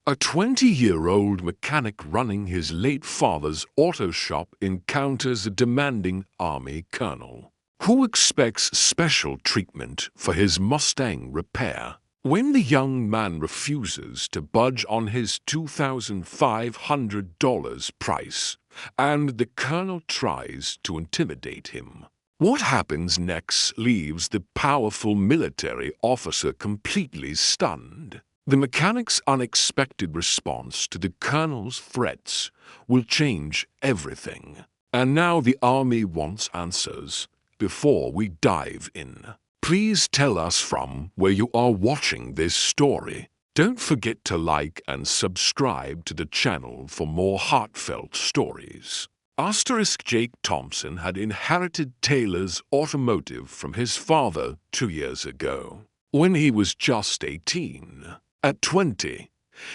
A 20-year-old mechanic running his late father's auto shop encounters a demanding Army colonel who expects special treatment for his Mustang repair. When the young man refuses to budge on his $2,500 price and the colonel tries to intimidate him, what happens next leaves the powerful military officer completely stunned. The mechanic's unexpected response to the colonel's threats will change everything. And now the Army wants answers before we dive in. Please tell us from where you are watching this story. Don't forget to like and subscribe to the channel for more heartfelt stories. Jake Thompson had inherited Taylor's automotive from his father 2 years ago, when he was just 18. At 20,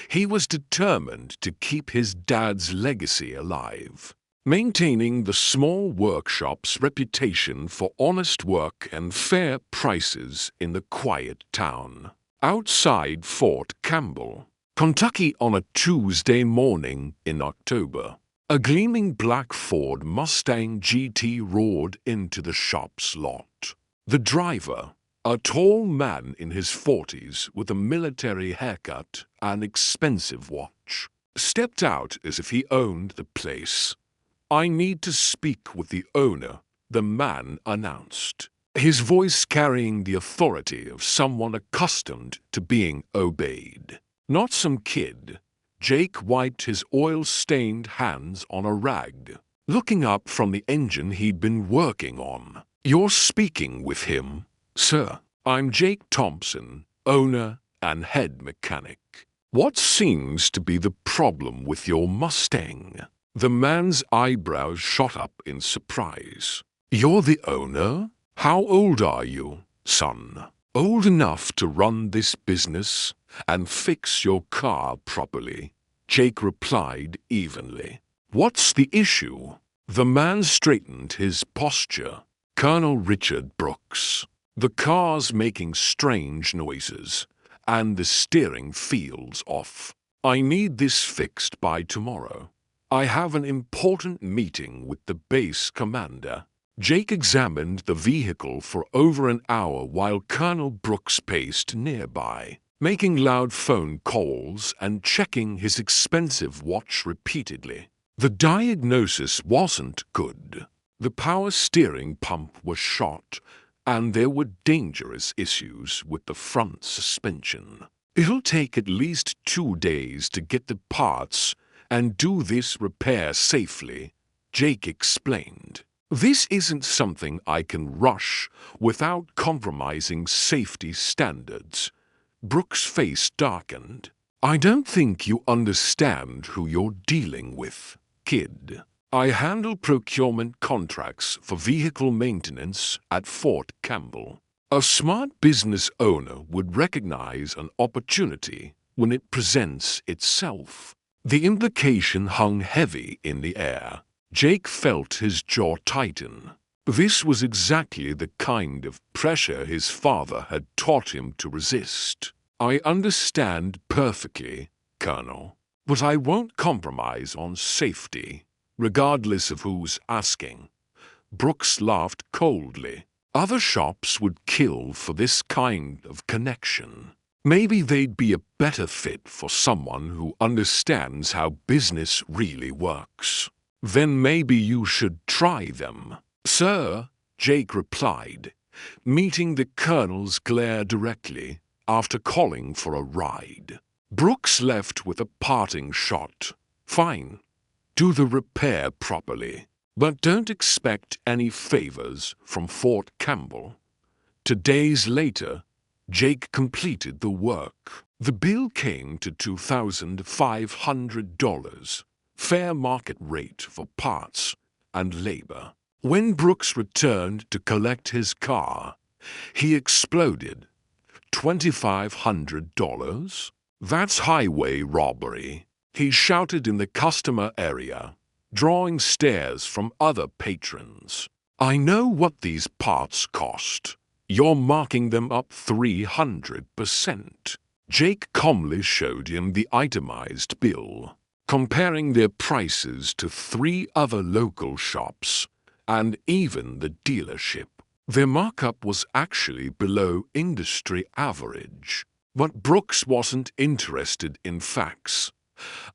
he was determined to keep his dad's legacy alive, maintaining the small workshop's reputation for honest work and fair prices in the quiet town outside Fort Campbell, Kentucky. On a Tuesday morning in October, a gleaming black Ford Mustang GT roared into the shop's lot. The driver, a tall man in his 40s with a military haircut and expensive watch, stepped out as if he owned the place. "I need to speak with the owner," the man announced, his voice carrying the authority of someone accustomed to being obeyed. Not some kid. Jake wiped his oil-stained hands on a rag, looking up from the engine he'd been working on. "You're speaking with him, sir. I'm Jake Thompson, owner and head mechanic. What seems to be the problem with your Mustang?" The man's eyebrows shot up in surprise. "You're the owner? How old are you, son? Old enough to run this business and fix your car properly?" Jake replied evenly. "What's the issue?" The man straightened his posture. "Colonel Richard Brooks. The car's making strange noises, and the steering feels off. I need this fixed by tomorrow. I have an important meeting with the base commander." Jake examined the vehicle for over an hour while Colonel Brooks paced nearby, making loud phone calls and checking his expensive watch repeatedly. The diagnosis wasn't good. The power steering pump was shot, and there were dangerous issues with the front suspension. "It'll take at least 2 days to get the parts and do this repair safely," Jake explained. "This isn't something I can rush without compromising safety standards." Brooks' face darkened. "I don't think you understand who you're dealing with, kid. I handle procurement contracts for vehicle maintenance at Fort Campbell. A smart business owner would recognize an opportunity when it presents itself." The implication hung heavy in the air. Jake felt his jaw tighten. This was exactly the kind of pressure his father had taught him to resist. "I understand perfectly, Colonel, but I won't compromise on safety, regardless of who's asking." Brooks laughed coldly. "Other shops would kill for this kind of connection. Maybe they'd be a better fit for someone who understands how business really works. Then maybe you should try them." "Sir," Jake replied, meeting the colonel's glare directly after calling for a ride. Brooks left with a parting shot. "Fine. Do the repair properly, but don't expect any favors from Fort Campbell." 2 days later, Jake completed the work. The bill came to $2,500, fair market rate for parts and labor. When Brooks returned to collect his car, he exploded. $2,500? That's highway robbery, he shouted in the customer area, drawing stares from other patrons. "I know what these parts cost. You're marking them up 300%. Jake calmly showed him the itemized bill, comparing their prices to 3 other local shops and even the dealership. Their markup was actually below industry average. But Brooks wasn't interested in facts.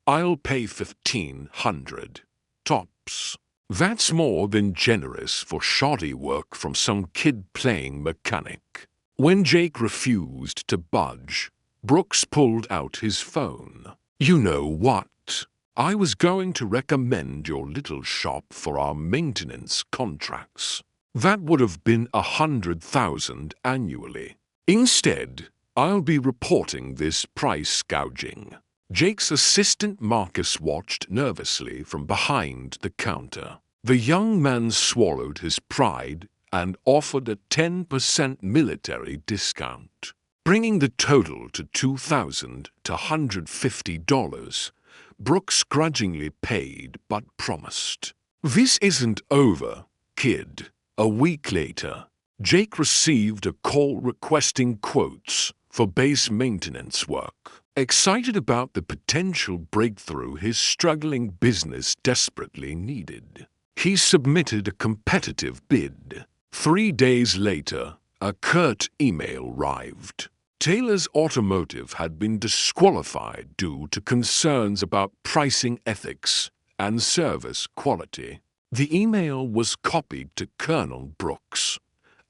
"I'll pay 1,500, tops. That's more than generous for shoddy work from some kid playing mechanic." When Jake refused to budge, Brooks pulled out his phone. "You know what? I was going to recommend your little shop for our maintenance contracts. That would have been 100,000 annually. Instead, I'll be reporting this price gouging." Jake's assistant Marcus watched nervously from behind the counter. The young man swallowed his pride and offered a 10% military discount, bringing the total to $2,250. Brooks grudgingly paid but promised, "This isn't over, kid." A week later, Jake received a call requesting quotes for base maintenance work. Excited about the potential breakthrough his struggling business desperately needed, he submitted a competitive bid. 3 days later, a curt email arrived. Taylor's Automotive had been disqualified due to concerns about pricing ethics and service quality. The email was copied to Colonel Brooks.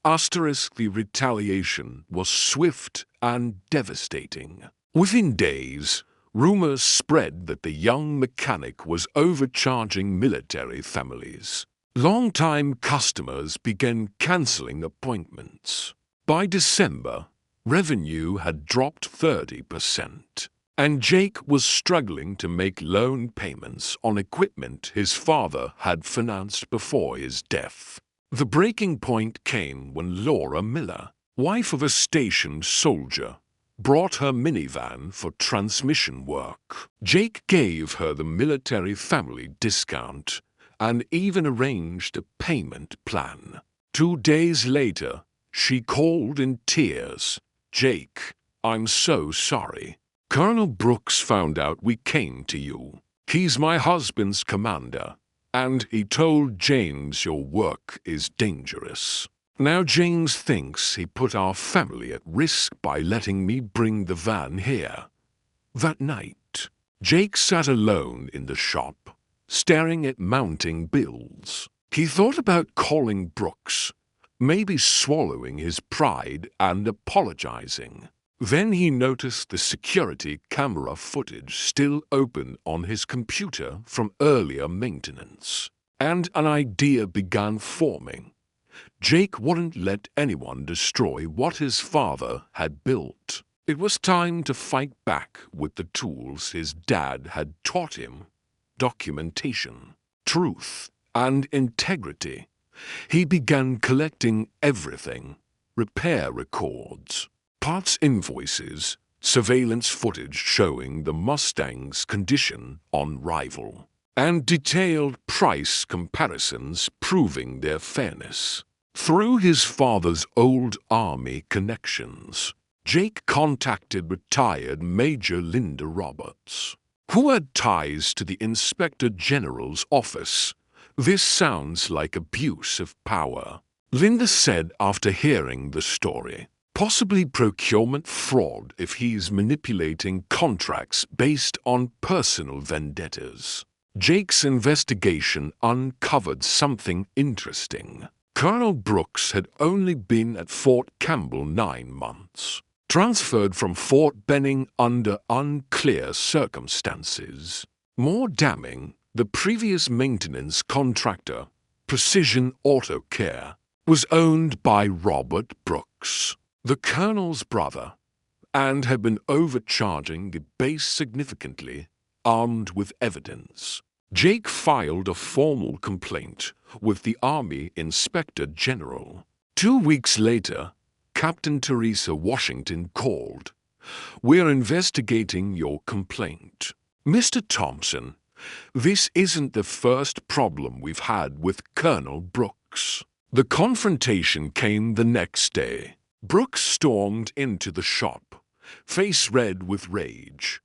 The retaliation was swift and devastating. Within days, rumors spread that the young mechanic was overcharging military families. Longtime customers began canceling appointments. By December, revenue had dropped 30%, and Jake was struggling to make loan payments on equipment his father had financed before his death. The breaking point came when Laura Miller, wife of a stationed soldier, brought her minivan for transmission work. Jake gave her the military family discount and even arranged a payment plan. 2 days later, she called in tears. "Jake, I'm so sorry. Colonel Brooks found out we came to you. He's my husband's commander, and he told James your work is dangerous. Now James thinks he put our family at risk by letting me bring the van here." That night, Jake sat alone in the shop, staring at mounting bills. He thought about calling Brooks, maybe swallowing his pride and apologizing. Then he noticed the security camera footage still open on his computer from earlier maintenance, and an idea began forming. Jake wouldn't let anyone destroy what his father had built. It was time to fight back with the tools his dad had taught him: documentation, truth, and integrity. He began collecting everything: repair records, parts invoices, surveillance footage showing the Mustang's condition on Rival, and detailed price comparisons proving their fairness. Through his father's old Army connections, Jake contacted retired Major Linda Roberts, who had ties to the Inspector General's office. "This sounds like abuse of power," Linda said after hearing the story. "Possibly procurement fraud if he's manipulating contracts based on personal vendettas." Jake's investigation uncovered something interesting. Colonel Brooks had only been at Fort Campbell 9 months, transferred from Fort Benning under unclear circumstances. More damning, the previous maintenance contractor, Precision Auto Care, was owned by Robert Brooks, the colonel's brother, and had been overcharging the base significantly, armed with evidence. Jake filed a formal complaint with the Army Inspector General. 2 weeks later, Captain Teresa Washington called. "We're investigating your complaint. Mr. Thompson, this isn't the first problem we've had with Colonel Brooks." The confrontation came the next day. Brooks stormed into the shop, face red with rage.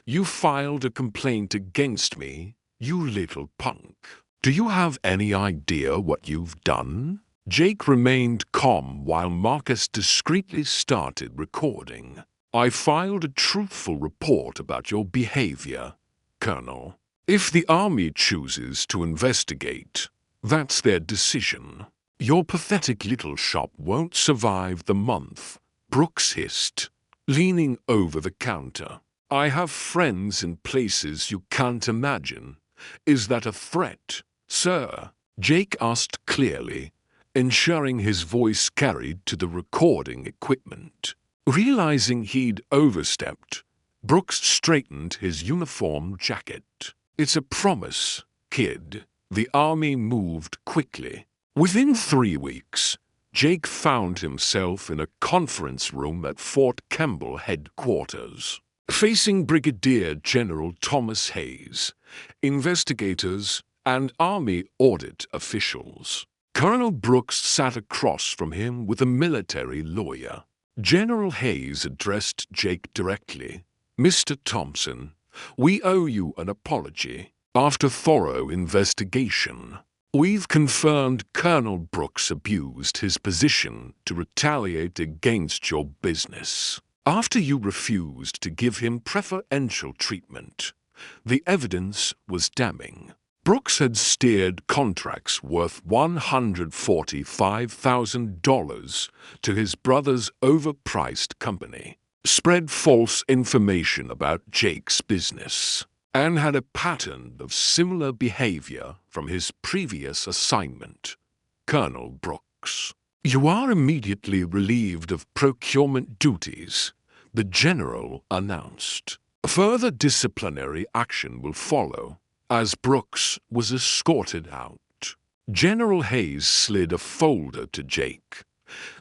"You filed a complaint against me, you little punk. Do you have any idea what you've done?" Jake remained calm while Marcus discreetly started recording. "I filed a truthful report about your behavior, Colonel. If the Army chooses to investigate, that's their decision. Your pathetic little shop won't survive the month," Brooks hissed, leaning over the counter. "I have friends in places you can't imagine. Is that a threat, sir?" Jake asked clearly, ensuring his voice carried to the recording equipment. Realizing he'd overstepped, Brooks straightened his uniform jacket. "It's a promise, kid." The Army moved quickly. Within 3 weeks, Jake found himself in a conference room at Fort Campbell headquarters, facing Brigadier General Thomas Hayes, investigators, and Army audit officials. Colonel Brooks sat across from him with a military lawyer. General Hayes addressed Jake directly. "Mr. Thompson, we owe you an apology. After thorough investigation, we've confirmed Colonel Brooks abused his position to retaliate against your business. After you refused to give him preferential treatment, the evidence was damning. Brooks had steered contracts worth $145,000 to his brother's overpriced company, spread false information about Jake's business, and had a pattern of similar behavior from his previous assignment, Colonel Brooks. You are immediately relieved of procurement duties," the general announced. "Further disciplinary action will follow," as Brooks was escorted out. General Hayes slid a folder to Jake.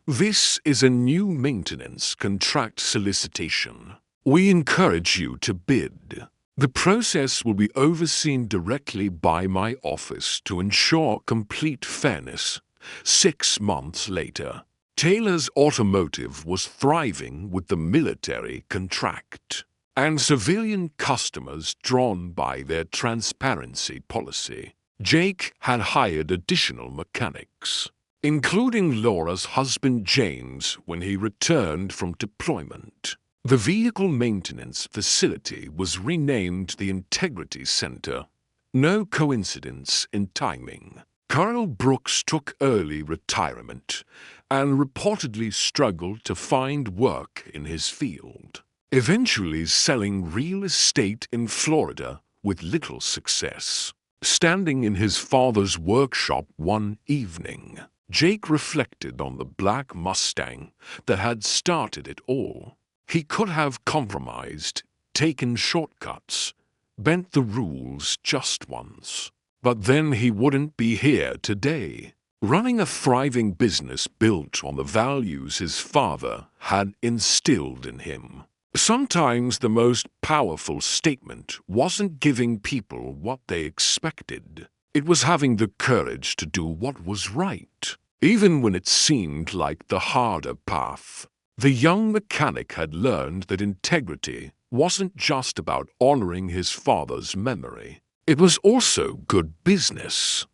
"This is a new maintenance contract solicitation. We encourage you to bid. The process will be overseen directly by my office to ensure complete fairness." 6 months later, Taylor's Automotive was thriving with the military contract and civilian customers drawn by their transparency policy. Jake had hired additional mechanics, including Laura's husband James when he returned from deployment. The vehicle maintenance facility was renamed the Integrity Center. No coincidence in timing. Colonel Brooks took early retirement and reportedly struggled to find work in his field, eventually selling real estate in Florida with little success. Standing in his father's workshop one evening, Jake reflected on the black Mustang that had started it all. He could have compromised, taken shortcuts, bent the rules just once. But then he wouldn't be here today, running a thriving business built on the values his father had instilled in him. Sometimes the most powerful statement wasn't giving people what they expected. It was having the courage to do what was right, even when it seemed like the harder path. The young mechanic had learned that integrity wasn't just about honoring his father's memory. It was also good business.